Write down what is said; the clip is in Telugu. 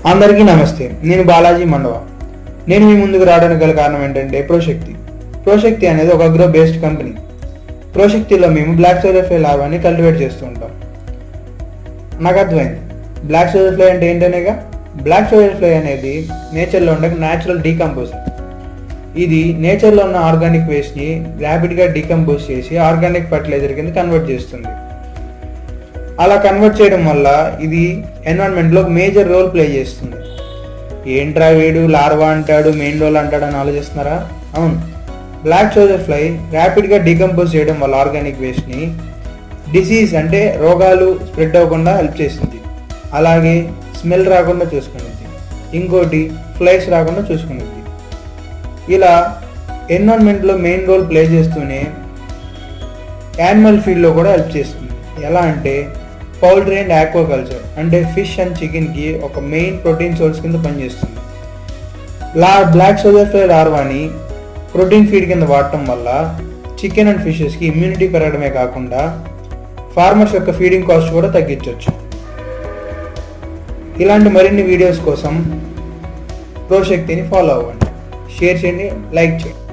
అందరికీ నమస్తే. నేను బాలాజీ మండవ. నేను మీ ముందుకు రావడానికి గల కారణం ఏంటంటే ప్రోశక్తి అనేది ఒక అగ్రో బేస్డ్ కంపెనీ. ప్రోశక్తిలో మేము బ్లాక్ సోల్జర్ ఫ్లై లార్వాని కల్టివేట్ చేస్తూ ఉంటాం. నాకు అర్థమైంది బ్లాక్ సోల్జర్ ఫ్లై అంటే ఏంటనేగా. బ్లాక్ సోల్జర్ ఫ్లై అనేది నేచర్లో ఉండే న్యాచురల్ డీకంపోజర్. ఇది నేచర్లో ఉన్న ఆర్గానిక్ వేస్ట్ని ర్యాపిడ్గా డీకంపోజ్ చేసి ఆర్గానిక్ ఫర్టిలైజర్ కింద కన్వర్ట్ చేస్తుంది. అలా కన్వర్ట్ చేయడం వల్ల ఇది ఎన్విరాన్మెంట్లో మేజర్ రోల్ ప్లే చేస్తుంది. ఏంట్రా వీడు లార్వా అంటాడు, మెయిన్ రోల్ అంటాడు అని ఆలోచిస్తున్నారా? అవును, బ్లాక్ సోల్జర్ ఫ్లై ర్యాపిడ్గా డీకంపోజ్ చేయడం వల్ల ఆర్గానిక్ వేస్ట్ని డిసీజ్ అంటే రోగాలు స్ప్రెడ్ అవ్వకుండా హెల్ప్ చేస్తుంది. అలాగే స్మెల్ రాకుండా చూసుకునేది, ఇంకోటి ఫ్లైస్ రాకుండా చూసుకునేది. ఇలా ఎన్విరాన్మెంట్లో మెయిన్ రోల్ ప్లే చేస్తూనే యానిమల్ ఫీల్డ్లో కూడా హెల్ప్ చేస్తుంది. ఎలా అంటే పౌల్ట్రీ అండ్ ఆక్వాకల్చర్ అంటే ఫిష్ అండ్ చికెన్కి ఒక మెయిన్ ప్రోటీన్ సోర్స్ కింద పనిచేస్తుంది. బ్లాక్ సోల్జర్ ఫ్లై లార్వాని ప్రోటీన్ ఫీడ్ కింద వాడటం వల్ల చికెన్ అండ్ ఫిషెస్కి ఇమ్యూనిటీ పెరగడమే కాకుండా ఫార్మర్స్ యొక్క ఫీడింగ్ కాస్ట్ కూడా తగ్గించవచ్చు. ఇలాంటి మరిన్ని వీడియోస్ కోసం ప్రోశక్తిని ఫాలో అవ్వండి, షేర్ చేయండి, లైక్ చేయండి.